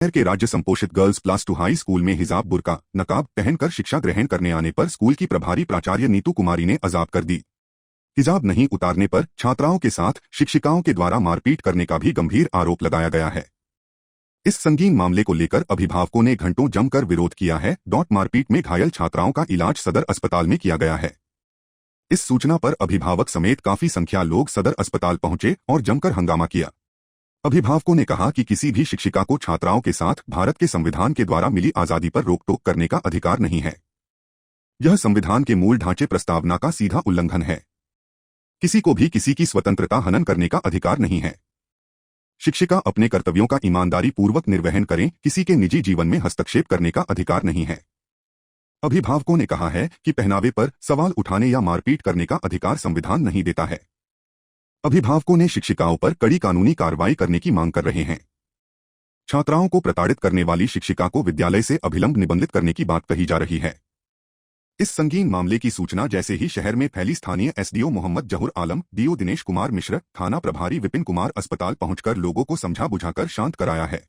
शहर के राज्य संपोषित गर्ल्स प्लस 2 हाई स्कूल में हिजाब बुर्का नकाब पहनकर शिक्षा ग्रहण करने आने पर स्कूल की प्रभारी प्राचार्य नीतू कुमारी ने अजाब कर दी। हिजाब नहीं उतारने पर छात्राओं के साथ शिक्षिकाओं के द्वारा मारपीट करने का भी गंभीर आरोप लगाया गया है। इस संगीन मामले को लेकर अभिभावकों ने घंटों जमकर विरोध किया है। मारपीट में घायल छात्राओं का इलाज सदर अस्पताल में किया गया है। इस सूचना पर अभिभावक समेत काफी संख्या लोग सदर अस्पताल पहुंचे और जमकर हंगामा किया। अभिभावकों ने कहा कि किसी भी शिक्षिका को छात्राओं के साथ भारत के संविधान के द्वारा मिली आजादी पर रोक-टोक करने का अधिकार नहीं है। यह संविधान के मूल ढांचे प्रस्तावना का सीधा उल्लंघन है। किसी को भी किसी की स्वतंत्रता हनन करने का अधिकार नहीं है। शिक्षिका अपने कर्तव्यों का ईमानदारी पूर्वक निर्वहन करें, किसी के निजी जीवन में हस्तक्षेप करने का अधिकार नहीं है। अभिभावकों ने कहा है कि पहनावे पर सवाल उठाने या मारपीट करने का अधिकार संविधान नहीं देता है। अभिभावकों ने शिक्षिकाओं पर कड़ी कानूनी कार्रवाई करने की मांग कर रहे हैं। छात्राओं को प्रताड़ित करने वाली शिक्षिका को विद्यालय से अभिलंब निबंधित करने की बात कही जा रही है। इस संगीन मामले की सूचना जैसे ही शहर में फैली, स्थानीय एसडीओ मोहम्मद जहुर आलम, डीओ दिनेश कुमार मिश्र, थाना प्रभारी विपिन कुमार अस्पताल पहुंचकर लोगों को समझा बुझाकर शांत कराया है।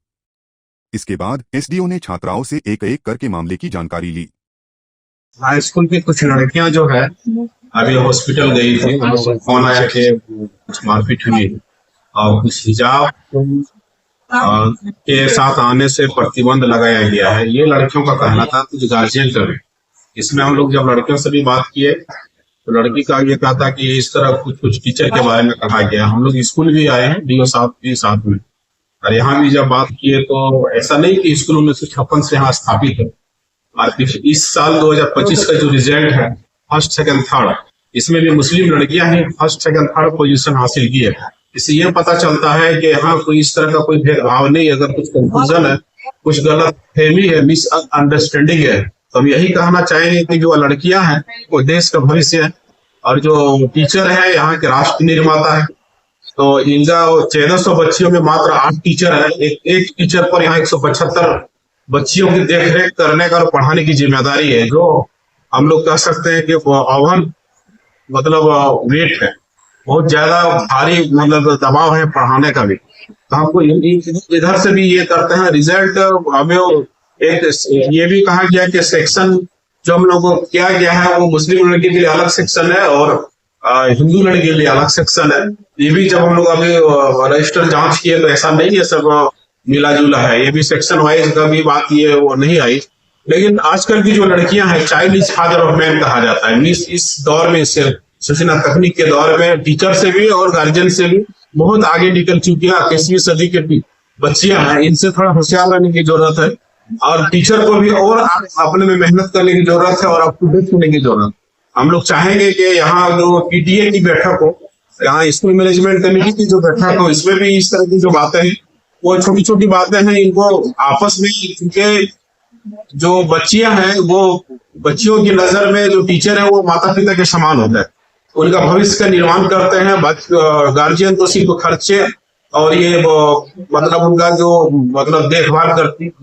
इसके बाद एसडीओ ने छात्राओं से एक-एक करके मामले की जानकारी ली। हाई स्कूल की कुछ लड़कियां जो है अभी हॉस्पिटल गई थी, फोन आया कि कुछ मारपीट हुई और कुछ हिजाब के साथ आने से प्रतिबंध लगाया गया है, ये लड़कियों का कहना था। कुछ गार्जियन का भी इसमें हम लोग जब लड़कियों से भी बात किए तो लड़की का ये कहा था कि इस तरह कुछ टीचर के बारे में कहा गया। हम लोग स्कूल भी आए हैं, डीओ साहब भी साथ में, और यहाँ भी जब बात किए तो ऐसा नहीं कि स्कूल 1956 से यहाँ स्थापित है। और इस साल 2025 का जो रिजल्ट है फर्स्ट सेकंड थर्ड, इसमें भी मुस्लिम लड़कियां ही फर्स्ट सेकंड थर्ड पोजीशन हासिल की है। इससे ये पता चलता है कि यहाँ कोई इस तरह का कोई भेदभाव नहीं। अगर कुछ कंफ्यूजन है, कुछ गलत फहमी है, मिसअंडरस्टैंडिंग है, तो हम यही कहना चाहेंगे कि जो लड़कियां हैं वो देश का भविष्य है और जो टीचर है यहाँ के राष्ट्र निर्माता है। तो इनका 1400 बच्चियों में मात्र 8 टीचर है। एक टीचर पर यहाँ 175 बच्चियों की देखरेख करने का और पढ़ाने की जिम्मेदारी है, जो हम लोग कह सकते हैं कि ओवन मतलब वेट है, बहुत ज्यादा भारी मतलब दबाव है पढ़ाने का भी। तो हमको इधर से भी ये करते हैं। रिजल्ट हमें एक ये भी कहा गया कि सेक्शन जो हम लोग को किया गया है वो मुस्लिम लड़की के लिए अलग सेक्शन है और हिंदू लड़की के लिए अलग सेक्शन है। ये भी जब हम लोग अभी रजिस्टर जांच किए तो ऐसा नहीं है सब मिला जुला है, ये भी सेक्शन वाइज का भी बात ये वो नहीं आई। लेकिन आजकल की जो लड़कियां हैं child is father of man कहा जाता है। इस दौर में, इस सूचना तकनीक के दौर में टीचर से भी और गार्जियन से भी बहुत आगे निकल चुकी है। 21वीं सदी के बच्चियां हैं, इनसे थोड़ा होशियार रहने की जरूरत है और टीचर को भी और अपने में मेहनत करने की जरूरत है और अप टू डेट होने की जरूरत। हम लोग चाहेंगे कि यहाँ जो पीटीए की बैठक हो, यहाँ स्कूल मैनेजमेंट कमेटी की जो बैठक हो, इसमें भी इस तरह की जो बातें हैं, वो छोटी छोटी बातें हैं, इनको आपस में, क्योंकि जो बच्चियां हैं वो बच्चियों की नजर में जो टीचर है वो माता पिता के समान होता है, उनका भविष्य का निर्माण करते हैं। गार्जियन तो सिर्फ खर्चे और ये मतलब उनका जो मतलब देखभाल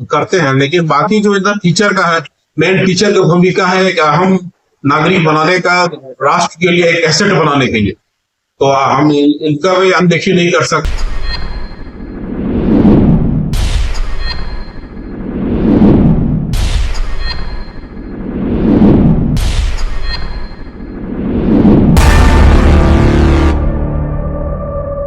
करते हैं, लेकिन बाकी जो इधर टीचर का है, मेन टीचर की भूमिका है कि हम नागरिक बनाने का, राष्ट्र के लिए एक एसेट बनाने के लिए, तो हम इनका भी अनदेखी नहीं कर सकते।